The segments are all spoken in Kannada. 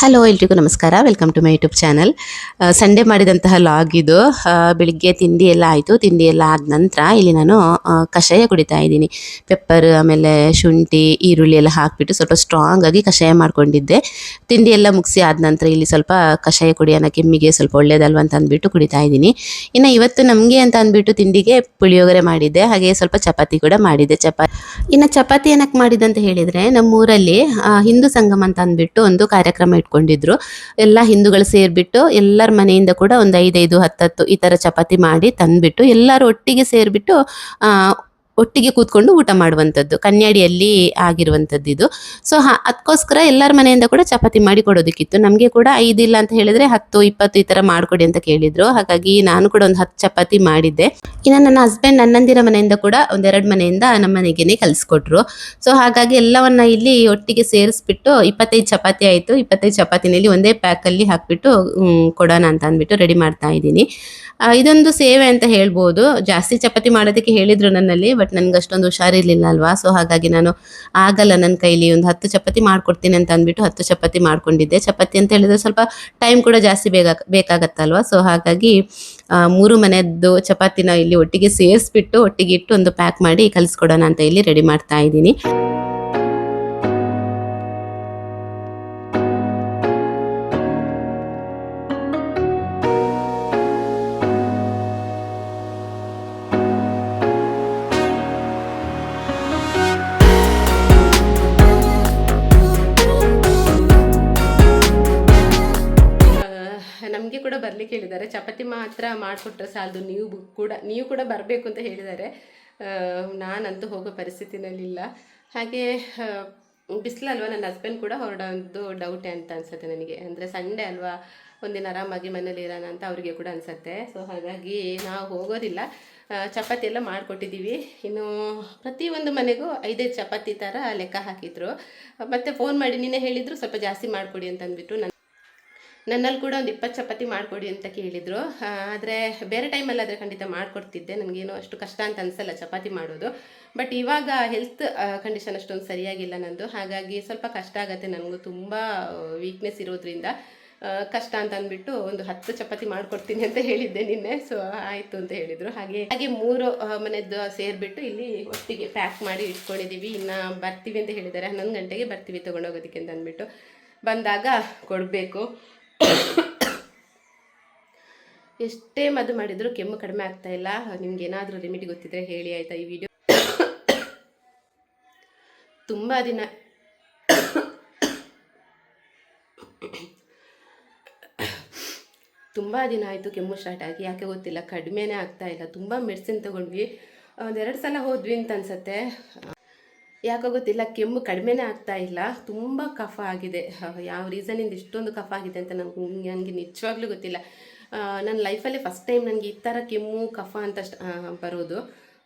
ಹಲೋ ಎಲ್ರಿಗೂ ನಮಸ್ಕಾರ, welcome to my YouTube channel. Sunday ಮಾಡಿದಂತಹ ಲಾಗ್ ಇದು. ಬೆಳಿಗ್ಗೆ ತಿಂಡಿ ಎಲ್ಲ ಆಯಿತು. ತಿಂಡಿ ಎಲ್ಲ ಆದ ನಂತರ ಇಲ್ಲಿ ನಾನು ಕಷಾಯ ಕುಡಿತಾ ಇದ್ದೀನಿ. ಪೆಪ್ಪರ್ ಆಮೇಲೆ ಶುಂಠಿ ಈರುಳ್ಳಿ ಎಲ್ಲ ಹಾಕಿಬಿಟ್ಟು ಸ್ವಲ್ಪ ಸ್ಟ್ರಾಂಗ್ ಆಗಿ ಕಷಾಯ ಮಾಡ್ಕೊಂಡಿದ್ದೆ. ತಿಂಡಿ ಎಲ್ಲ ಮುಗಿಸಿ ಆದ ನಂತರ ಇಲ್ಲಿ ಸ್ವಲ್ಪ ಕಷಾಯ ಕುಡಿಯೋಣ, ಕೆಮ್ಮಿಗೆ ಸ್ವಲ್ಪ ಒಳ್ಳೇದಲ್ವ ಅಂತ ಅಂದ್ಬಿಟ್ಟು ಕುಡಿತಾ ಇದ್ದೀನಿ. ಇನ್ನು ಇವತ್ತು ನಮಗೆ ಅಂತ ಅಂದ್ಬಿಟ್ಟು ತಿಂಡಿಗೆ ಪುಳಿಯೋಗರೆ ಮಾಡಿದ್ದೆ, ಹಾಗೆ ಸ್ವಲ್ಪ ಚಪಾತಿ ಕೂಡ ಮಾಡಿದ್ದೆ. ಇನ್ನು ಚಪಾತಿ ಏನಕ್ಕೆ ಮಾಡಿದ್ದೆ ಅಂತ ಹೇಳಿದರೆ, ನಮ್ಮೂರಲ್ಲಿ ಹಿಂದೂ ಸಂಗಮ ಅಂತ ಅಂದ್ಬಿಟ್ಟು ಒಂದು ಕಾರ್ಯಕ್ರಮ ಇಟ್ಕೊಂಡಿದ್ರು. ಎಲ್ಲ ಹಿಂದೂಗಳು ಸೇರಿಬಿಟ್ಟು ಎಲ್ಲರ ಮನೆಯಿಂದ ಕೂಡ ಒಂದು 5 10 ಈ ಥರ ಚಪಾತಿ ಮಾಡಿ ತಂದುಬಿಟ್ಟು ಎಲ್ಲರೂ ಒಟ್ಟಿಗೆ ಸೇರಿಬಿಟ್ಟು ಒಟ್ಟಿಗೆ ಕೂತ್ಕೊಂಡು ಊಟ ಮಾಡುವಂಥದ್ದು, ಕನ್ಯಾಡಿಯಲ್ಲಿ ಆಗಿರುವಂಥದ್ದು ಇದು. ಸೊ ಅದಕ್ಕೋಸ್ಕರ ಎಲ್ಲರ ಮನೆಯಿಂದ ಕೂಡ ಚಪಾತಿ ಮಾಡಿ ಕೊಡೋದಕ್ಕಿತ್ತು. ನಮಗೆ ಕೂಡ 5 ಇಲ್ಲ ಅಂತ ಹೇಳಿದ್ರೆ 10 20 ಈ ಥರ ಮಾಡಿಕೊಡಿ ಅಂತ ಕೇಳಿದ್ರು. ಹಾಗಾಗಿ ನಾನು ಕೂಡ ಒಂದು 10 ಚಪಾತಿ ಮಾಡಿದ್ದೆ. ಇನ್ನು ನನ್ನ ಹಸ್ಬೆಂಡ್ ನನ್ನಂದಿರ ಮನೆಯಿಂದ ಕೂಡ 1-2 ಮನೆಯಿಂದ ನಮ್ಮ ಮನೆಗೇನೆ ಕಲಿಸ್ಕೊಟ್ರು. ಸೊ ಹಾಗಾಗಿ ಎಲ್ಲವನ್ನ ಇಲ್ಲಿ ಒಟ್ಟಿಗೆ ಸೇರಿಸ್ಬಿಟ್ಟು 25 ಚಪಾತಿ ಆಯಿತು. 25 ಚಪಾತಿನಲ್ಲಿ ಒಂದೇ ಪ್ಯಾಕಲ್ಲಿ ಹಾಕಿಬಿಟ್ಟು ಕೊಡೋಣ ಅಂತ ಅಂದ್ಬಿಟ್ಟು ರೆಡಿ ಮಾಡ್ತಾ ಇದ್ದೀನಿ. ಇದೊಂದು ಸೇವೆ ಅಂತ ಹೇಳ್ಬೋದು. ಜಾಸ್ತಿ ಚಪಾತಿ ಮಾಡೋದಕ್ಕೆ ಹೇಳಿದ್ರು ನನ್ನಲ್ಲಿ, ಬಟ್ ನನಗೆ ಅಷ್ಟೊಂದು ಹುಷಾರಿರ್ಲಿಲ್ಲ ಅಲ್ವಾ. ಸೊ ಹಾಗಾಗಿ ನಾನು ಆಗಲ್ಲ, ನನ್ನ ಕೈಲಿ ಒಂದು 10 ಚಪಾತಿ ಮಾಡ್ಕೊಡ್ತೀನಿ ಅಂತ ಅಂದ್ಬಿಟ್ಟು 10 ಚಪಾತಿ ಮಾಡ್ಕೊಂಡಿದ್ದೆ. ಚಪಾತಿ ಅಂತ ಹೇಳಿದ್ರೆ ಸ್ವಲ್ಪ ಟೈಮ್ ಕೂಡ ಜಾಸ್ತಿ ಬೇಕಾಗತ್ತಲ್ವ. ಸೊ ಹಾಗಾಗಿ 3 ಮನೆಯದ್ದು ಚಪಾತಿನ ಇಲ್ಲಿ ಒಟ್ಟಿಗೆ ಸೇರಿಸ್ಬಿಟ್ಟು ಒಟ್ಟಿಗೆ ಇಟ್ಟು ಒಂದು ಪ್ಯಾಕ್ ಮಾಡಿ ಕಲಿಸ್ಕೊಡೋಣ ಅಂತ ಇಲ್ಲಿ ರೆಡಿ ಮಾಡ್ತಾ ಇದ್ದೀನಿ. ನಮಗೆ ಕೂಡ ಬರಲಿಕ್ಕೆ ಹೇಳಿದ್ದಾರೆ. ಚಪಾತಿ ಮಾತ್ರ ಮಾಡಿಕೊಟ್ರೆ ಸಾಲದು, ನೀವು ಕೂಡ ಬರಬೇಕು ಅಂತ ಹೇಳಿದ್ದಾರೆ. ನಾನಂತೂ ಹೋಗೋ ಪರಿಸ್ಥಿತಿನಲ್ಲಿಲ್ಲ. ಹಾಗೆ ಬಿಸಿಲಲ್ವ, ನನ್ನ ಹಸ್ಬೆಂಡ್ ಕೂಡ ಹೊರಡೋದು ಡೌಟೇ ಅಂತ ಅನಿಸುತ್ತೆ ನನಗೆ. ಅಂದರೆ ಸಂಡೇ ಅಲ್ವಾ, ಒಂದಿನ ಆರಾಮಾಗಿ ಮನೇಲಿ ಇರೋಣ ಅಂತ ಅವರಿಗೆ ಕೂಡ ಅನಿಸುತ್ತೆ. ಸೊ ಹಾಗಾಗಿ ನಾವು ಹೋಗೋದಿಲ್ಲ. ಚಪಾತಿ ಎಲ್ಲ ಮಾಡಿಕೊಟ್ಟಿದ್ದೀವಿ. ಇನ್ನು ಪ್ರತಿಯೊಂದು ಮನೆಗೂ 5 ಚಪಾತಿ ಥರ ಲೆಕ್ಕ ಹಾಕಿದ್ರು. ಮತ್ತು ಫೋನ್ ಮಾಡಿ ನಿನ್ನೆ ಹೇಳಿದರು ಸ್ವಲ್ಪ ಜಾಸ್ತಿ ಮಾಡಿಕೊಡಿ ಅಂತ ಅಂದ್ಬಿಟ್ಟು. ನನ್ನಲ್ಲಿ ಕೂಡ ಒಂದು 20 ಚಪಾತಿ ಮಾಡಿಕೊಡಿ ಅಂತ ಕೇಳಿದರು. ಆದರೆ ಬೇರೆ ಟೈಮಲ್ಲಾದರೆ ಖಂಡಿತ ಮಾಡಿಕೊಡ್ತಿದ್ದೆ, ನನಗೇನು ಅಷ್ಟು ಕಷ್ಟ ಅಂತ ಅನಿಸಲ್ಲ ಚಪಾತಿ ಮಾಡೋದು. ಬಟ್ ಇವಾಗ ಹೆಲ್ತ್ ಕಂಡೀಷನ್ ಅಷ್ಟೊಂದು ಸರಿಯಾಗಿಲ್ಲ ನಂದು. ಹಾಗಾಗಿ ಸ್ವಲ್ಪ ಕಷ್ಟ ಆಗುತ್ತೆ, ನನಗೂ ತುಂಬ ವೀಕ್ನೆಸ್ ಇರೋದ್ರಿಂದ ಕಷ್ಟ ಅಂತ ಅಂದ್ಬಿಟ್ಟು ಒಂದು 10 ಚಪಾತಿ ಮಾಡಿಕೊಡ್ತೀನಿ ಅಂತ ಹೇಳಿದ್ದೆ ನಿನ್ನೆ. ಸೊ ಆಯಿತು ಅಂತ ಹೇಳಿದರು. ಹಾಗೆ 3 ಮನೆಯದ್ದು ಸೇರಿಬಿಟ್ಟು ಇಲ್ಲಿ ಒಟ್ಟಿಗೆ ಪ್ಯಾಕ್ ಮಾಡಿ ಇಟ್ಕೊಂಡಿದ್ದೀವಿ. ಇನ್ನು ಬರ್ತೀವಿ ಅಂತ ಹೇಳಿದ್ದಾರೆ, 11 ಗಂಟೆಗೆ ಬರ್ತೀವಿ ತೊಗೊಂಡೋಗೋದಕ್ಕೆ ಅಂತ ಅಂದ್ಬಿಟ್ಟು. ಬಂದಾಗ ಕೊಡಬೇಕು. ಎಷ್ಟೇ ಮದ್ದು ಮಾಡಿದರೂ ಕೆಮ್ಮು ಕಡಿಮೆ ಆಗ್ತಾ ಇಲ್ಲ. ನಿಮ್ಗೆ ಏನಾದರೂ ರೆಮಿಡಿ ಗೊತ್ತಿದ್ರೆ ಹೇಳಿ ಆಯಿತಾ. ಈ ವಿಡಿಯೋ ತುಂಬ ದಿನ ಆಯಿತು ಕೆಮ್ಮು ಸ್ಟಾರ್ಟ್ ಆಗಿ. ಯಾಕೆ ಗೊತ್ತಿಲ್ಲ, ಕಡಿಮೆನೇ ಆಗ್ತಾ ಇಲ್ಲ. ತುಂಬ ಮೆಡಿಸಿನ್ ತೊಗೊಂಡ್ವಿ, 2 ಸಲ ಹೋದ್ವಿ ಅಂತ ಅನಿಸುತ್ತೆ. ಯಾಕೋ ಗೊತ್ತಿಲ್ಲ, ಕೆಮ್ಮು ಕಡಿಮೆನೇ ಆಗ್ತಾ ಇಲ್ಲ. ತುಂಬ ಕಫ ಆಗಿದೆ. ಯಾವ ರೀಸನಿಂದ ಇಷ್ಟೊಂದು ಕಫ ಆಗಿದೆ ಅಂತ ನನಗೆ ನಿಜವಾಗ್ಲೂ ಗೊತ್ತಿಲ್ಲ. ನನ್ನ ಲೈಫಲ್ಲೇ ಫಸ್ಟ್ ಟೈಮ್ ನನಗೆ ಈ ಥರ ಕೆಮ್ಮು ಕಫ ಅಂತ ಬರೋದು.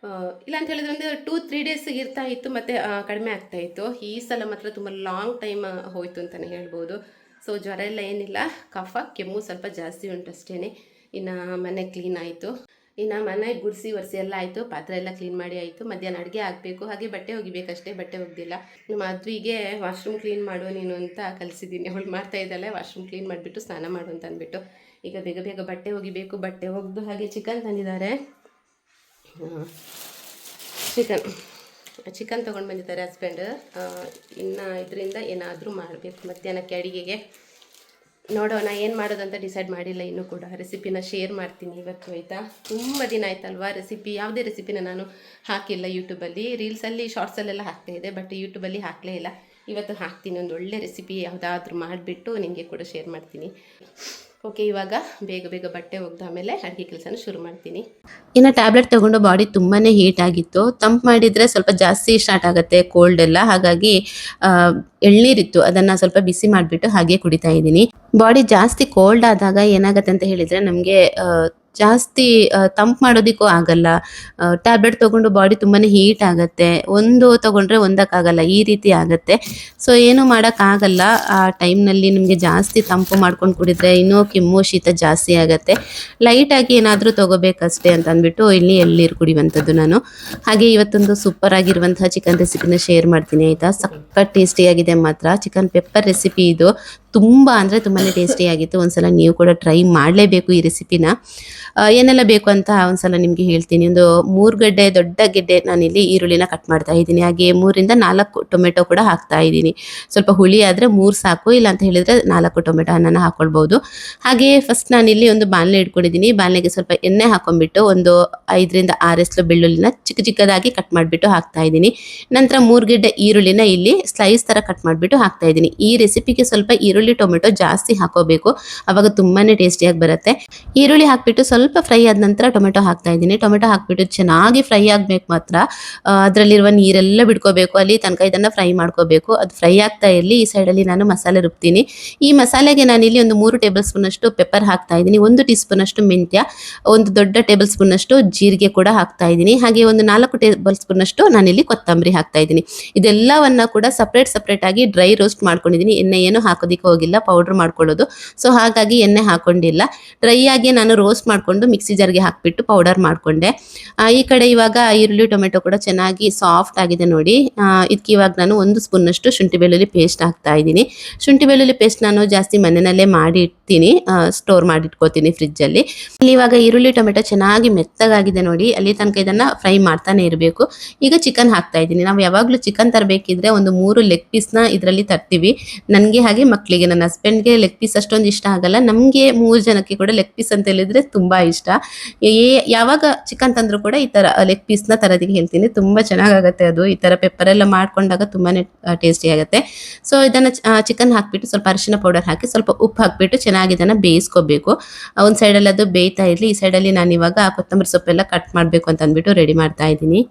ಇಲ್ಲ ಅಂತ ಹೇಳಿದ್ರೆ ಒಂದು 2-3 ಡೇಸಿಗೆ ಇರ್ತಾ ಇತ್ತು, ಮತ್ತು ಕಡಿಮೆ ಆಗ್ತಾಯಿತ್ತು. ಈ ಸಲ ಮಾತ್ರ ತುಂಬ ಲಾಂಗ್ ಟೈಮ್ ಹೋಯಿತು ಅಂತಲೇ ಹೇಳ್ಬೋದು. ಸೊ ಜ್ವರ ಎಲ್ಲ ಏನಿಲ್ಲ, ಕಫ ಕೆಮ್ಮು ಸ್ವಲ್ಪ ಜಾಸ್ತಿ ಉಂಟು ಅಷ್ಟೇ. ಇನ್ನು ಮನೆ ಕ್ಲೀನ್ ಆಯಿತು. ಇನ್ನು ಮನೆ ಗುಡಿಸಿ ಒರೆಸಿ ಎಲ್ಲ ಆಯಿತು. ಪಾತ್ರೆ ಎಲ್ಲ ಕ್ಲೀನ್ ಮಾಡಿ ಆಯಿತು. ಮಧ್ಯಾಹ್ನ ಅಡುಗೆ ಆಗಬೇಕು. ಹಾಗೆ ಬಟ್ಟೆ ಒಗಿಬೇಕಷ್ಟೇ, ಬಟ್ಟೆ ಒಗ್ದಿಲ್ಲ. ಮದುವೆಗೆ ವಾಶ್ರೂಮ್ ಕ್ಲೀನ್ ಮಾಡು ನೀನು ಅಂತ ಕಲಿಸಿದ್ದೀನಿ. ಅವಳು ಮಾಡ್ತಾ ಇದ್ದಾಳೆ, ವಾಶ್ರೂಮ್ ಕ್ಲೀನ್ ಮಾಡಿಬಿಟ್ಟು ಸ್ನಾನ ಮಾಡು ಅಂತ ಅಂದ್ಬಿಟ್ಟು. ಈಗ ಬೇಗ ಬೇಗ ಬಟ್ಟೆ ಒಗಿಬೇಕು. ಬಟ್ಟೆ ಒಗೆದು ಹಾಗೆ ಚಿಕನ್ ತಂದಿದ್ದಾರೆ. ಚಿಕನ್ ತೊಗೊಂಡು ಬಂದಿದ್ದಾರೆ ಹಸ್ಬೆಂಡ್. ಇನ್ನು ಇದರಿಂದ ಏನಾದರೂ ಮಾಡಬೇಕು ಮಧ್ಯಾಹ್ನಕ್ಕೆ ಅಡುಗೆಗೆ. ನೋಡೋಣ ಏನು ಮಾಡೋದಂತ ಡಿಸೈಡ್ ಮಾಡಿಲ್ಲ ಇನ್ನೂ ಕೂಡ. ರೆಸಿಪಿನ ಶೇರ್ ಮಾಡ್ತೀನಿ ಇವತ್ತು, ಆಯಿತಾ. ತುಂಬ ದಿನ ಆಯ್ತಲ್ವಾ ರೆಸಿಪಿ, ಯಾವುದೇ ರೆಸಿಪಿನ ನಾನು ಹಾಕಿಲ್ಲ ಯೂಟ್ಯೂಬಲ್ಲಿ. ರೀಲ್ಸಲ್ಲಿ ಶಾರ್ಟ್ಸಲ್ಲೆಲ್ಲ ಹಾಕ್ತಾಯಿದ್ದೆ, ಬಟ್ ಯೂಟ್ಯೂಬಲ್ಲಿ ಹಾಕಲೇ ಇಲ್ಲ. ಇವತ್ತು ಹಾಕ್ತೀನಿ, ಒಂದು ಒಳ್ಳೆ ರೆಸಿಪಿ ಯಾವುದಾದ್ರೂ ಮಾಡಿಬಿಟ್ಟು ನಿಮಗೆ ಕೂಡ ಶೇರ್ ಮಾಡ್ತೀನಿ. ಓಕೆ, ಇವಾಗ ಬೇಗ ಬೇಗ ಬಟ್ಟೆ ಒಗ್ದು ಆಮೇಲೆ ಅಡುಗೆ ಕೆಲಸನ ಶುರು ಮಾಡ್ತೀನಿ. ಇನ್ನು ಟ್ಯಾಬ್ಲೆಟ್ ತೊಗೊಂಡು ಬಾಡಿ ತುಂಬಾ ಹೀಟ್ ಆಗಿತ್ತು. ತಂಪು ಮಾಡಿದರೆ ಸ್ವಲ್ಪ ಜಾಸ್ತಿ ಸ್ಟಾರ್ಟ್ ಆಗುತ್ತೆ ಕೋಲ್ಡ್ ಎಲ್ಲ. ಹಾಗಾಗಿ ಎಳ್ನೀರಿತ್ತು, ಅದನ್ನು ಸ್ವಲ್ಪ ಬಿಸಿ ಮಾಡಿಬಿಟ್ಟು ಹಾಗೆ ಕುಡಿತಾ ಇದ್ದೀನಿ. ಬಾಡಿ ಜಾಸ್ತಿ ಕೋಲ್ಡ್ ಆದಾಗ ಏನಾಗುತ್ತೆ ಅಂತ ಹೇಳಿದರೆ ನಮಗೆ ಜಾಸ್ತಿ ತಂಪು ಮಾಡೋದಕ್ಕೂ ಆಗಲ್ಲ. ಟ್ಯಾಬ್ಲೆಟ್ ತೊಗೊಂಡು ಬಾಡಿ ತುಂಬಾ ಹೀಟ್ ಆಗುತ್ತೆ. ಒಂದು ತೊಗೊಂಡ್ರೆ ಒಂದಕ್ಕಾಗಲ್ಲ, ಈ ರೀತಿ ಆಗುತ್ತೆ. ಸೊ ಏನು ಮಾಡೋಕ್ಕಾಗಲ್ಲ. ಆ ಟೈಮ್ನಲ್ಲಿ ನಿಮಗೆ ಜಾಸ್ತಿ ತಂಪು ಮಾಡ್ಕೊಂಡು ಕುಡಿದ್ರೆ ಇನ್ನೂ ಕೆಮ್ಮು ಶೀತ ಜಾಸ್ತಿ ಆಗುತ್ತೆ. ಲೈಟಾಗಿ ಏನಾದರೂ ತೊಗೋಬೇಕಷ್ಟೇ ಅಂತ ಅಂದ್ಬಿಟ್ಟು ಇಲ್ಲಿ ಎಳ್ನೀರು ಕುಡಿಯುವಂಥದ್ದು ನಾನು. ಹಾಗೆ ಇವತ್ತೊಂದು ಸೂಪರ್ ಆಗಿರುವಂತಹ ಚಿಕನ್ ರೆಸಿಪಿನ ಶೇರ್ ಮಾಡ್ತೀನಿ ಆಯಿತಾ. ಸಖತ್ ಟೇಸ್ಟಿಯಾಗಿದೆ ಮಾತ್ರ. ಚಿಕನ್ ಪೆಪ್ಪರ್ ರೆಸಿಪಿ ಇದು. ತುಂಬ ಅಂದರೆ ತುಂಬಾ ಟೇಸ್ಟಿಯಾಗಿತ್ತು. ಒಂದ್ಸಲ ನೀವು ಕೂಡ ಟ್ರೈ ಮಾಡಲೇಬೇಕು ಈ ರೆಸಿಪಿನ. ಏನೆಲ್ಲ ಬೇಕು ಅಂತ ಒಂದ್ಸಲ ನಿಮಗೆ ಹೇಳ್ತೀನಿ. ಒಂದು 3 ಗಡ್ಡೆ ದೊಡ್ಡ ಗೆಡ್ಡೆ ನಾನಿಲ್ಲಿ ಈರುಳ್ಳಿನ ಕಟ್ ಮಾಡ್ತಾ ಇದ್ದೀನಿ. ಹಾಗೆ 3ರಿಂದ 4 ಟೊಮೆಟೊ ಕೂಡ ಹಾಕ್ತಾ ಇದ್ದೀನಿ. ಸ್ವಲ್ಪ ಹುಳಿ ಆದರೆ 3 ಸಾಕು, ಇಲ್ಲ ಅಂತ ಹೇಳಿದರೆ 4 ಟೊಮೆಟೊ ಹಣ್ಣನ್ನು ಹಾಕ್ಕೊಳ್ಬೋದು. ಹಾಗೆ ಫಸ್ಟ್ ನಾನಿಲ್ಲಿ ಒಂದು ಬಾಣಲೆ ಇಟ್ಕೊಂಡಿದ್ದೀನಿ. ಬಾಣಲೆಗೆ ಸ್ವಲ್ಪ ಎಣ್ಣೆ ಹಾಕೊಂಡ್ಬಿಟ್ಟು ಒಂದು 5ರಿಂದ 6 ಎಸ್ಲು ಬೆಳ್ಳುಳ್ಳಿನ ಚಿಕ್ಕ ಚಿಕ್ಕದಾಗಿ ಕಟ್ ಮಾಡಿಬಿಟ್ಟು ಹಾಕ್ತಾ ಇದ್ದೀನಿ. ನಂತರ 3 ಗೆಡ್ಡೆ ಈರುಳ್ಳಿನ ಇಲ್ಲಿ ಸ್ಲೈಸ್ ಥರ ಕಟ್ ಮಾಡಿಬಿಟ್ಟು ಹಾಕ್ತಾ ಇದ್ದೀನಿ. ಈ ರೆಸಿಪಿಗೆ ಸ್ವಲ್ಪ ಈರುಳ್ಳಿ ಟೊಮೆಟೊ ಜಾಸ್ತಿ ಹಾಕೋಬೇಕು, ಆವಾಗ ತುಂಬಾ ಟೇಸ್ಟಿಯಾಗಿ ಬರುತ್ತೆ. ಈರುಳ್ಳಿ ಹಾಕ್ಬಿಟ್ಟು ಸ್ವಲ್ಪ ಫ್ರೈ ಆದ ನಂತರ ಟೊಮೆಟೊ ಹಾಕ್ತಾ ಇದ್ದೀನಿ. ಟೊಮೆಟೊ ಹಾಕ್ಬಿಟ್ಟು ಚೆನ್ನಾಗಿ ಫ್ರೈ ಆಗಬೇಕು ಮಾತ್ರ. ಅದರಲ್ಲಿರುವ ನೀರೆಲ್ಲ ಬಿಡ್ಕೋಬೇಕು, ಅಲ್ಲಿ ತನಕ ಇದನ್ನು ಫ್ರೈ ಮಾಡ್ಕೋಬೇಕು. ಅದು ಫ್ರೈ ಆಗ್ತಾ ಇರಲಿ. ಈ ಸೈಡಲ್ಲಿ ನಾನು ಮಸಾಲೆ ರುಬ್ತೀನಿ. ಈ ಮಸಾಲೆಗೆ ನಾನಿಲ್ಲಿ ಒಂದು 3 ಟೇಬಲ್ ಸ್ಪೂನಷ್ಟು ಪೆಪ್ಪರ್ ಹಾಕ್ತಾ ಇದ್ದೀನಿ. 1 ಟೀ ಸ್ಪೂನಷ್ಟು ಮೆಂತ್ಯ, ಒಂದು ದೊಡ್ಡ ಟೇಬಲ್ ಸ್ಪೂನಷ್ಟು ಜೀರಿಗೆ ಕೂಡ ಹಾಕ್ತಾ ಇದ್ದೀನಿ. ಹಾಗೆ ಒಂದು 4 ಟೇಬಲ್ ಸ್ಪೂನಷ್ಟು ನಾನಿಲ್ಲಿ ಕೊತ್ತಂಬರಿ ಹಾಕ್ತಾ ಇದ್ದೀನಿ. ಇದೆಲ್ಲವನ್ನ ಕೂಡ ಸಪ್ರೇಟ್ ಆಗಿ ಡ್ರೈ ರೋಸ್ಟ್ ಮಾಡ್ಕೊಂಡಿದ್ದೀನಿ. ಎಣ್ಣೆ ಏನು ಹಾಕೋದಿಕ್ಕೆ ಹೋಗಿಲ್ಲ, ಪೌಡ್ರ್ ಮಾಡ್ಕೊಳ್ಳೋದು. ಸೊ ಹಾಗಾಗಿ ಎಣ್ಣೆ ಹಾಕೊಂಡಿಲ್ಲ. ಡ್ರೈ ಆಗಿ ನಾನು ರೋಸ್ಟ್ ಮಾಡಿಕೊಂಡು ಮಿಕ್ಸಿ ಜಾರ್ಗೆ ಹಾಕಿಬಿಟ್ಟು ಪೌಡರ್ ಮಾಡಿಕೊಂಡೆ. ಈ ಕಡೆ ಇವಾಗ ಈರುಳ್ಳಿ ಟೊಮೆಟೊ ಕೂಡ ಚೆನ್ನಾಗಿ ಸಾಫ್ಟ್ ಆಗಿದೆ ನೋಡಿ. ಇದಕ್ಕೆ ಇವಾಗ ನಾನು 1 ಸ್ಪೂನಷ್ಟು ಶುಂಠಿ ಬೆಳ್ಳುಳ್ಳಿ ಪೇಸ್ಟ್ ಹಾಕ್ತಾ ಇದ್ದೀನಿ. ಶುಂಠಿ ಬೆಳ್ಳುಳ್ಳಿ ಪೇಸ್ಟ್ ನಾನು ಜಾಸ್ತಿ ಮನೆಯಲ್ಲೇ ಮಾಡಿ ಇಡ್ತೀನಿ, ಸ್ಟೋರ್ ಮಾಡಿ ಇಟ್ಕೋತೀನಿ ಫ್ರಿಜ್ಜಲ್ಲಿ. ಇಲ್ಲಿ ಇವಾಗ ಈರುಳ್ಳಿ ಟೊಮೆಟೊ ಚೆನ್ನಾಗಿ ಮೆತ್ತಗಾಗಿದೆ ನೋಡಿ. ಅಲ್ಲಿ ತನಕ ಇದನ್ನು ಫ್ರೈ ಮಾಡ್ತಾನೆ ಇರಬೇಕು. ಈಗ ಚಿಕನ್ ಹಾಕ್ತಾ ಇದ್ದೀನಿ. ನಾವು ಯಾವಾಗಲೂ ಚಿಕನ್ ತರಬೇಕಿದ್ರೆ ಒಂದು 3 ಲೆಗ್ ಪೀಸ್ನ ಇದರಲ್ಲಿ ತರ್ತೀವಿ. ನನಗೆ ಹಾಗೆ ಮಕ್ಕಳಿಗೆ, ನನ್ನ ಹಸ್ಬೆಂಡ್ಗೆ ಲೆಗ್ ಪೀಸ್ ಅಷ್ಟೊಂದು ಇಷ್ಟ ಆಗಲ್ಲ. ನಮಗೆ 3 ಜನಕ್ಕೆ ಕೂಡ ಲೆಗ್ ಪೀಸ್ ಅಂತ ಹೇಳಿದ್ರೆ ತುಂಬ ಇಷ್ಟ. ಯಾವಾಗ ಚಿಕನ್ ತಂದರೂ ಕೂಡ ಈ ಥರ ಲೆಗ್ ಪೀಸ್ನ ತರೋದಕ್ಕೆ ಹೇಳ್ತೀನಿ. ತುಂಬ ಚೆನ್ನಾಗಾಗುತ್ತೆ ಅದು. ಈ ಥರ ಪೆಪ್ಪರೆಲ್ಲ ಮಾಡ್ಕೊಂಡಾಗ ತುಂಬಾ ಟೇಸ್ಟಿ ಆಗುತ್ತೆ. ಸೊ ಇದನ್ನು ಚಿಕನ್ ಹಾಕಿಬಿಟ್ಟು ಸ್ವಲ್ಪ ಅರಿಶಿನ ಪೌಡರ್ ಹಾಕಿ ಸ್ವಲ್ಪ ಉಪ್ಪು ಹಾಕಿಬಿಟ್ಟು ಚೆನ್ನಾಗಿ ಇದನ್ನು ಬೇಯಿಸ್ಕೋಬೇಕು. ಒಂದು ಸೈಡಲ್ಲಿ ಅದು ಬೇಯ್ತಾ ಇರಲಿ. ಈ ಸೈಡಲ್ಲಿ ನಾನು ಇವಾಗ ಕೊತ್ತಂಬರಿ ಸೊಪ್ಪೆಲ್ಲ ಕಟ್ ಮಾಡಬೇಕು ಅಂತ ಅಂದ್ಬಿಟ್ಟು ರೆಡಿ ಮಾಡ್ತಾ ಇದ್ದೀನಿ.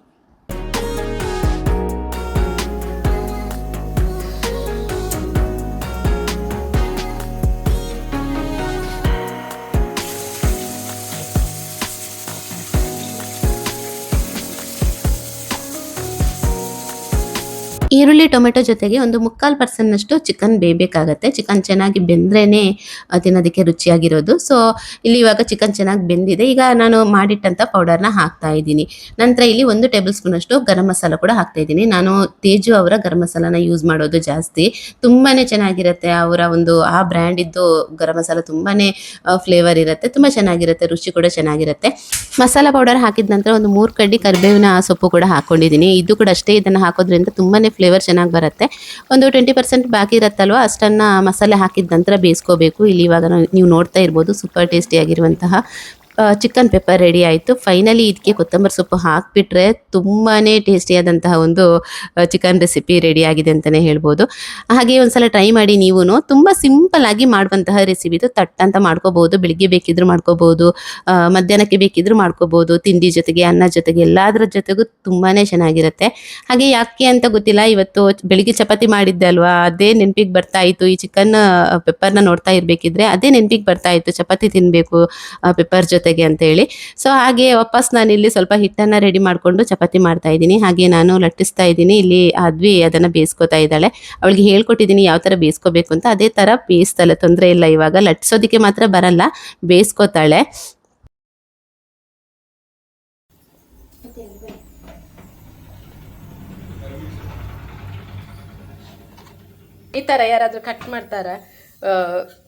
ಈರುಳ್ಳಿ ಟೊಮೆಟೊ ಜೊತೆಗೆ ಒಂದು 3/4% ಚಿಕನ್ ಬೇಯಬೇಕಾಗತ್ತೆ. ಚಿಕನ್ ಚೆನ್ನಾಗಿ ಬೆಂದ್ರೇ ತಿನ್ನೋದಕ್ಕೆ ರುಚಿಯಾಗಿರೋದು. ಸೊ ಇಲ್ಲಿ ಇವಾಗ ಚಿಕನ್ ಚೆನ್ನಾಗಿ ಬೆಂದಿದೆ. ಈಗ ನಾನು ಮಾಡಿಟ್ಟಂಥ ಪೌಡರ್ನ ಹಾಕ್ತಾ ಇದ್ದೀನಿ. ನಂತರ ಇಲ್ಲಿ 1 ಟೇಬಲ್ ಸ್ಪೂನಷ್ಟು ಗರಂ ಮಸಾಲ ಕೂಡ ಹಾಕ್ತಾ ಇದ್ದೀನಿ. ನಾನು ತೇಜು ಅವರ ಗರಂ ಮಸಾಲಾನ ಯೂಸ್ ಮಾಡೋದು ಜಾಸ್ತಿ. ತುಂಬಾ ಚೆನ್ನಾಗಿರುತ್ತೆ. ಅವರ ಒಂದು ಆ ಬ್ರ್ಯಾಂಡಿದ್ದು ಗರಂ ಮಸಾಲ ತುಂಬಾ ಫ್ಲೇವರ್ ಇರುತ್ತೆ, ತುಂಬ ಚೆನ್ನಾಗಿರುತ್ತೆ, ರುಚಿ ಕೂಡ ಚೆನ್ನಾಗಿರುತ್ತೆ. ಮಸಾಲ ಪೌಡರ್ ಹಾಕಿದ ನಂತರ ಒಂದು 3 ಕಡ್ಡಿ ಕರಿಬೇವಿನ ಸೊಪ್ಪು ಕೂಡ ಹಾಕ್ಕೊಂಡಿದ್ದೀನಿ. ಇದು ಕೂಡ ಅಷ್ಟೇ. ಇದನ್ನು ಹಾಕೋದ್ರಿಂದ ತುಂಬಾ ಫ್ಲೇವರ್ ಚೆನ್ನಾಗಿ ಬರುತ್ತೆ. ಒಂದು 20% ಬಾಕಿ ಇರುತ್ತಲ್ವ, ಅಷ್ಟನ್ನು ಮಸಾಲೆ ಹಾಕಿದ ನಂತರ ಬೇಯಿಸ್ಕೋಬೇಕು. ಇಲ್ಲಿ ಇವಾಗ ನೀವು ನೋಡ್ತಾ ಇರ್ಬೋದು ಸೂಪರ್ ಟೇಸ್ಟಿಯಾಗಿರುವಂತಹ ಚಿಕನ್ ಪೆಪ್ಪರ್ ರೆಡಿ ಆಯಿತು. ಫೈನಲಿ ಇದಕ್ಕೆ ಕೊತ್ತಂಬರಿ ಸೊಪ್ಪು ಹಾಕಿಬಿಟ್ರೆ ತುಂಬಾ ಟೇಸ್ಟಿಯಾದಂತಹ ಒಂದು ಚಿಕನ್ ರೆಸಿಪಿ ರೆಡಿ ಆಗಿದೆ ಅಂತಲೇ ಹೇಳ್ಬೋದು. ಹಾಗೆ ಒಂದ್ಸಲ ಟ್ರೈ ಮಾಡಿ ನೀವು. ತುಂಬ ಸಿಂಪಲ್ಲಾಗಿ ಮಾಡುವಂತಹ ರೆಸಿಪಿ ಇದು. ತಟ್ಟಂತ ಮಾಡ್ಕೋಬೋದು, ಬೆಳಿಗ್ಗೆ ಬೇಕಿದ್ರೂ ಮಾಡ್ಕೋಬೋದು, ಮಧ್ಯಾಹ್ನಕ್ಕೆ ಬೇಕಿದ್ರೂ ಮಾಡ್ಕೋಬೋದು, ತಿಂಡಿ ಜೊತೆಗೆ, ಅನ್ನ ಜೊತೆಗೆ, ಎಲ್ಲದರ ಜೊತೆಗೂ ತುಂಬಾ ಚೆನ್ನಾಗಿರುತ್ತೆ. ಹಾಗೆ ಯಾಕೆ ಅಂತ ಗೊತ್ತಿಲ್ಲ, ಇವತ್ತು ಬೆಳಿಗ್ಗೆ ಚಪಾತಿ ಮಾಡಿದ್ದೆ ಅಲ್ವಾ, ಅದೇ ನೆನಪಿಗೆ ಬರ್ತಾ ಇತ್ತು. ಈ ಚಿಕನ್ ಪೆಪ್ಪರ್ನ ನೋಡ್ತಾ ಇರಬೇಕಿದ್ರೆ ಅದೇ ನೆನಪಿಗೆ ಬರ್ತಾ ಇತ್ತು, ಚಪಾತಿ ತಿನ್ನಬೇಕು ಪೆಪ್ಪರ್ ಜೊತೆ ಅಂತ ಹೇಳಿ. ಸೊ ಹಾಗೆ ವಾಪಸ್ ನಾನು ಇಲ್ಲಿ ಸ್ವಲ್ಪ ಹಿಟ್ಟನ್ನು ರೆಡಿ ಮಾಡಿಕೊಂಡು ಚಪಾತಿ ಮಾಡ್ತಾ ಇದ್ದೀನಿ. ಹಾಗೆ ನಾನು ಲಟ್ಟಿಸ್ತಾ ಇದ್ದೀನಿ. ಇಲ್ಲಿ ಅದ್ವಿ ಅದನ್ನು ಬೇಯಿಸ್ಕೊತಾ ಇದ್ದಾಳೆ. ಅವಳಿಗೆ ಹೇಳ್ಕೊಟ್ಟಿದ್ದೀನಿ ಯಾವ ಥರ ಬೇಯಿಸ್ಕೋಬೇಕು ಅಂತ. ಅದೇ ಥರ ಬೇಯಿಸ್ತಾಳೆ, ತೊಂದರೆ ಇಲ್ಲ. ಇವಾಗ ಲಟ್ಟಿಸೋದಕ್ಕೆ ಮಾತ್ರ ಬರಲ್ಲ, ಬೇಯಿಸ್ಕೊತಾಳೆ. ಈ ಥರ ಯಾರಾದರೂ ಕಟ್ ಮಾಡ್ತಾರಾ?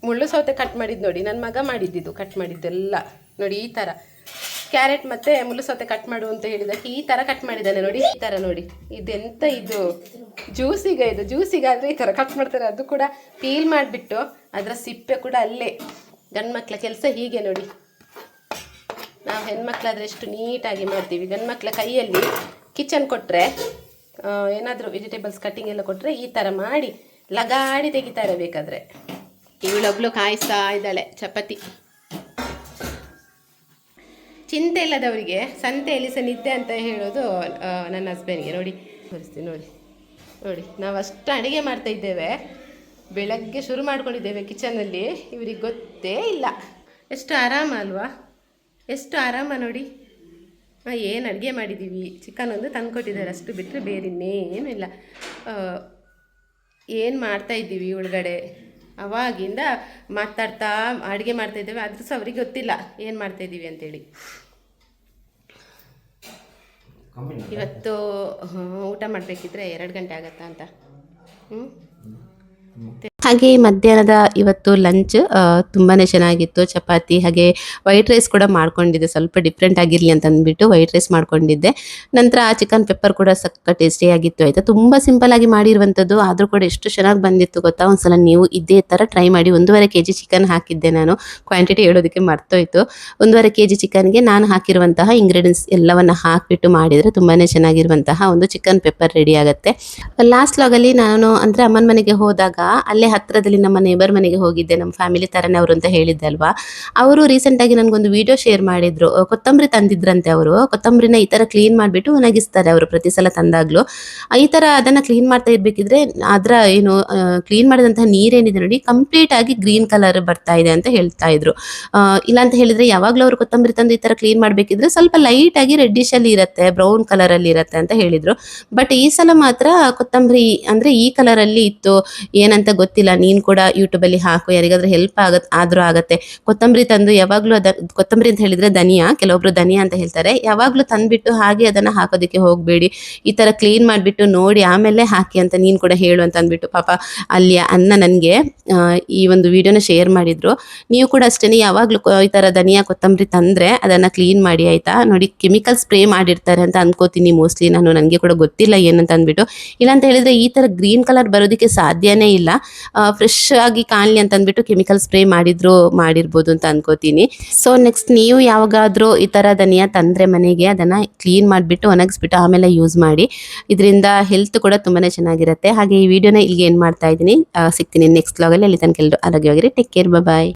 ಮುಳ್ಳು ಸೌತೆ ಕಟ್ ಮಾಡಿದ್ದು ನೋಡಿ, ನನ್ನ ಮಗ ಮಾಡಿದ್ದಿದ್ದು, ಕಟ್ ಮಾಡಿದ್ದೆಲ್ಲ ನೋಡಿ. ಈ ಥರ ಕ್ಯಾರೆಟ್ ಮತ್ತು ಮುಳ್ಳು ಸೌತೆ ಕಟ್ ಮಾಡು ಅಂತ ಹೇಳಿದಕ್ಕೆ ಈ ಥರ ಕಟ್ ಮಾಡಿದ್ದಾನೆ ನೋಡಿ. ಈ ಥರ ನೋಡಿ, ಇದೆಂತ ಇದು ಜ್ಯೂಸಿಗಾದರೆ ಈ ಥರ ಕಟ್ ಮಾಡ್ತಾರೆ. ಅದು ಕೂಡ ಪೀಲ್ ಮಾಡಿಬಿಟ್ಟು ಅದರ ಸಿಪ್ಪೆ ಕೂಡ ಅಲ್ಲೇ. ಗಂಡು ಮಕ್ಕಳ ಕೆಲಸ ಹೀಗೆ ನೋಡಿ. ನಾವು ಹೆಣ್ಮಕ್ಳಾದರೆ ಎಷ್ಟು ನೀಟಾಗಿ ಮಾಡ್ತೀವಿ. ಗಂಡು ಮಕ್ಕಳ ಕೈಯಲ್ಲಿ ಕಿಚನ್ ಕೊಟ್ಟರೆ, ಏನಾದರೂ ವೆಜಿಟೇಬಲ್ಸ್ ಕಟ್ಟಿಂಗ್ ಎಲ್ಲ ಕೊಟ್ಟರೆ ಈ ಥರ ಮಾಡಿ ಲಗಾಡಿ ತೆಗಿತಾ ಇರಬೇಕಾದ್ರೆ. ಇವಳೊಬ್ಳು ಕಾಯಿಸ್ತಾ ಇದ್ದಾಳೆ ಚಪಾತಿ. ಚಿಂತೆ ಇಲ್ಲದವರಿಗೆ ಸಂತೆಯಲ್ಲಿ ಸಹ ನಿದ್ದೆ ಅಂತ ಹೇಳೋದು ನನ್ನ ಹಸ್ಬೆಂಡ್ಗೆ. ನೋಡಿ ತೋರಿಸ್ತೀನಿ ನೋಡಿ, ನಾವು ಅಷ್ಟು ಅಡುಗೆ ಮಾಡ್ತಾ ಇದ್ದೇವೆ, ಬೆಳಗ್ಗೆ ಶುರು ಮಾಡ್ಕೊಂಡಿದ್ದೇವೆ ಕಿಚನಲ್ಲಿ. ಇವ್ರಿಗೆ ಗೊತ್ತೇ ಇಲ್ಲ. ಎಷ್ಟು ಆರಾಮ ಅಲ್ವಾ? ಎಷ್ಟು ಆರಾಮ ನೋಡಿ. ಏನು ಅಡುಗೆ ಮಾಡಿದ್ದೀವಿ, ಚಿಕನ್ ಒಂದು ತಂದುಕೊಟ್ಟಿದ್ದಾರೆ ಅಷ್ಟು ಬಿಟ್ಟರೆ ಬೇರೆ ಇನ್ನೇನು ಇಲ್ಲ. ಏನು ಮಾಡ್ತಾಯಿದ್ದೀವಿ ಒಳಗಡೆ ಅವಾಗಿಂದ ಮಾತಾಡ್ತಾ ಅಡುಗೆ ಮಾಡ್ತಾಯಿದ್ದೇವೆ, ಆದರೂ ಸಹ ಅವರಿಗೆ ಗೊತ್ತಿಲ್ಲ ಏನು ಮಾಡ್ತಾಯಿದ್ದೀವಿ ಅಂತೇಳಿ. ಇವತ್ತು ಊಟ ಮಾಡಬೇಕಿದ್ರೆ 2 ಗಂಟೆ ಆಗತ್ತಾ ಅಂತ. ಹಾಗೆ ಮಧ್ಯಾಹ್ನದ ಇವತ್ತು ಲಂಚ್ ತುಂಬಾ ಚೆನ್ನಾಗಿತ್ತು. ಚಪಾತಿ ಹಾಗೆ ವೈಟ್ ರೈಸ್ ಕೂಡ ಮಾಡ್ಕೊಂಡಿದ್ದೆ, ಸ್ವಲ್ಪ ಡಿಫ್ರೆಂಟ್ ಆಗಿರಲಿ ಅಂತ ಅಂದ್ಬಿಟ್ಟು ವೈಟ್ ರೈಸ್ ಮಾಡ್ಕೊಂಡಿದ್ದೆ. ನಂತರ ಚಿಕನ್ ಪೆಪ್ಪರ್ ಕೂಡ ಸಕ್ಕ ಟೇಸ್ಟಿಯಾಗಿತ್ತು ಆಯಿತಾ. ತುಂಬ ಸಿಂಪಲ್ ಆಗಿ ಮಾಡಿರುವಂಥದ್ದು, ಆದರೂ ಕೂಡ ಎಷ್ಟು ಚೆನ್ನಾಗಿ ಬಂದಿತ್ತು ಗೊತ್ತಾ. ಒಂದ್ಸಲ ನೀವು ಇದೇ ಥರ ಟ್ರೈ ಮಾಡಿ. 1.5 kg ಚಿಕನ್ ಹಾಕಿದ್ದೆ ನಾನು, ಕ್ವಾಂಟಿಟಿ ಹೇಳೋದಕ್ಕೆ ಮರ್ತೋಯ್ತು. 1.5 kg ಚಿಕನ್ಗೆ ನಾನು ಹಾಕಿರುವಂತಹ ಇಂಗ್ರೀಡಿಯೆಂಟ್ಸ್ ಎಲ್ಲವನ್ನು ಹಾಕಿಬಿಟ್ಟು ಮಾಡಿದರೆ ತುಂಬಾ ಚೆನ್ನಾಗಿರುವಂತಹ ಒಂದು ಚಿಕನ್ ಪೆಪ್ಪರ್ ರೆಡಿ ಆಗುತ್ತೆ. ಲಾಸ್ಟ್ ಲಾಗಲ್ಲಿ ನಾನು ಅಂದರೆ ಅಮ್ಮನ ಮನೆಗೆ ಹೋದಾಗ ಅಲ್ಲೇ ಹತ್ತಿರದಲ್ಲಿ ನಮ್ಮ ನೇಬರ್ ಮನೆಗೆ ಹೋಗಿದ್ದೆ, ನಮ್ಮ ಫ್ಯಾಮಿಲಿ ಥರನೇ ಅವರು ಅಂತ ಹೇಳಿದ್ದೆ ಅಲ್ವಾ. ಅವರು ರೀಸೆಂಟಾಗಿ ನನಗೊಂದು ವಿಡಿಯೋ ಶೇರ್ ಮಾಡಿದ್ರು. ಕೊತ್ತಂಬರಿ ತಂದಿದ್ರಂತೆ ಅವರು. ಕೊತ್ತಂಬರಿನ ಈ ಥರ ಕ್ಲೀನ್ ಮಾಡಿಬಿಟ್ಟು ಒಣಗಿಸ್ತಾರೆ ಅವರು ಪ್ರತಿ ಸಲ ತಂದಾಗಲೂ. ಈ ಥರ ಅದನ್ನು ಕ್ಲೀನ್ ಮಾಡ್ತಾ ಇರಬೇಕಿದ್ರೆ ಅದರ ಏನು ಕ್ಲೀನ್ ಮಾಡಿದಂತಹ ನೀರೇನಿದೆ ನೋಡಿ ಕಂಪ್ಲೀಟ್ ಆಗಿ ಗ್ರೀನ್ ಕಲರ್ ಬರ್ತಾ ಇದೆ ಅಂತ ಹೇಳ್ತಾ ಇದ್ರು. ಇಲ್ಲ ಅಂತ ಹೇಳಿದರೆ ಯಾವಾಗಲೂ ಅವರು ಕೊತ್ತಂಬರಿ ತಂದು ಈ ಥರ ಕ್ಲೀನ್ ಮಾಡಬೇಕಿದ್ರೆ ಸ್ವಲ್ಪ ಲೈಟಾಗಿ ರೆಡ್ಡಿಶಲ್ಲಿ ಇರುತ್ತೆ, ಬ್ರೌನ್ ಕಲರಲ್ಲಿ ಇರುತ್ತೆ ಅಂತ ಹೇಳಿದರು. ಬಟ್ ಈ ಸಲ ಮಾತ್ರ ಕೊತ್ತಂಬರಿ ಅಂದರೆ ಈ ಕಲರಲ್ಲಿ ಇತ್ತು. ಏನಂತ ಗೊತ್ತಿಲ್ಲ, ನೀನು ಕೂಡ ಯೂಟ್ಯೂಬಲ್ಲಿ ಹಾಕು, ಯಾರಿಗಾದ್ರೂ ಹೆಲ್ಪ್ ಆದರೂ ಆಗುತ್ತೆ. ಕೊತ್ತಂಬರಿ ತಂದು ಯಾವಾಗಲೂ ಕೊತ್ತಂಬರಿ ಅಂತ ಹೇಳಿದರೆ ಧನಿಯಾ, ಕೆಲವೊಬ್ರು ಧನಿಯಾ ಅಂತ ಹೇಳ್ತಾರೆ. ಯಾವಾಗಲೂ ತಂದುಬಿಟ್ಟು ಹಾಗೆ ಅದನ್ನು ಹಾಕೋದಕ್ಕೆ ಹೋಗಬೇಡಿ, ಈ ಥರ ಕ್ಲೀನ್ ಮಾಡಿಬಿಟ್ಟು ನೋಡಿ ಆಮೇಲೆ ಹಾಕಿ ಅಂತ ನೀನು ಕೂಡ ಹೇಳು ಅಂತ ಅಂದ್ಬಿಟ್ಟು ಪಾಪ ಅಲ್ಲಿ ಅನ್ನ ನನಗೆ ಈ ಒಂದು ವಿಡಿಯೋನ ಶೇರ್ ಮಾಡಿದರು. ನೀವು ಕೂಡ ಅಷ್ಟೇ ಯಾವಾಗಲೂ ಈ ಥರ ಧನಿಯಾ ಕೊತ್ತಂಬರಿ ತಂದರೆ ಅದನ್ನು ಕ್ಲೀನ್ ಮಾಡಿ ಆಯಿತಾ. ನೋಡಿ ಕೆಮಿಕಲ್ ಸ್ಪ್ರೇ ಮಾಡಿರ್ತಾರೆ ಅಂತ ಅನ್ಕೋತೀನಿ ಮೋಸ್ಟ್ಲಿ, ನನಗೆ ಕೂಡ ಗೊತ್ತಿಲ್ಲ ಏನಂತ ಅಂದ್ಬಿಟ್ಟು. ಇಲ್ಲಾಂತ ಹೇಳಿದರೆ ಈ ಥರ ಗ್ರೀನ್ ಕಲರ್ ಬರೋದಕ್ಕೆ ಸಾಧ್ಯನೇ ಇಲ್ಲ. ಫ್ರೆಶ್ ಆಗಿ ಕಾಣಲಿ ಅಂತ ಅಂದ್ಬಿಟ್ಟು ಕೆಮಿಕಲ್ ಸ್ಪ್ರೇ ಮಾಡಿರ್ಬೋದು ಅಂತ ಅನ್ಕೋತೀನಿ. ಸೊ ನೆಕ್ಸ್ಟ್ ನೀವು ಯಾವಾಗಾದರೂ ಈ ಥರ ಧನಿಯಾ ತಂದರೆ ಮನೆಗೆ ಅದನ್ನು ಕ್ಲೀನ್ ಮಾಡಿಬಿಟ್ಟು ಒಣಗಿಸ್ಬಿಟ್ಟು ಆಮೇಲೆ ಯೂಸ್ ಮಾಡಿ. ಇದರಿಂದ ಹೆಲ್ತ್ ಕೂಡ ತುಂಬಾ ಚೆನ್ನಾಗಿರುತ್ತೆ. ಹಾಗೆ ಈ ವಿಡಿಯೋನ ಇಲ್ಲಿಗೆ ಏನು ಮಾಡ್ತಾ ಇದ್ದೀನಿ, ಸಿಗ್ತೀನಿ ನೆಕ್ಸ್ಟ್ ವ್ಲಾಗಲ್ಲಿ. ಅಲ್ಲಿ ತನಕ ಎಲ್ಲರೂ ಆರೋಗ್ಯವಾಗಿರಿ. ಟೇಕ್ ಕೇರ್, ಬಾಯ್.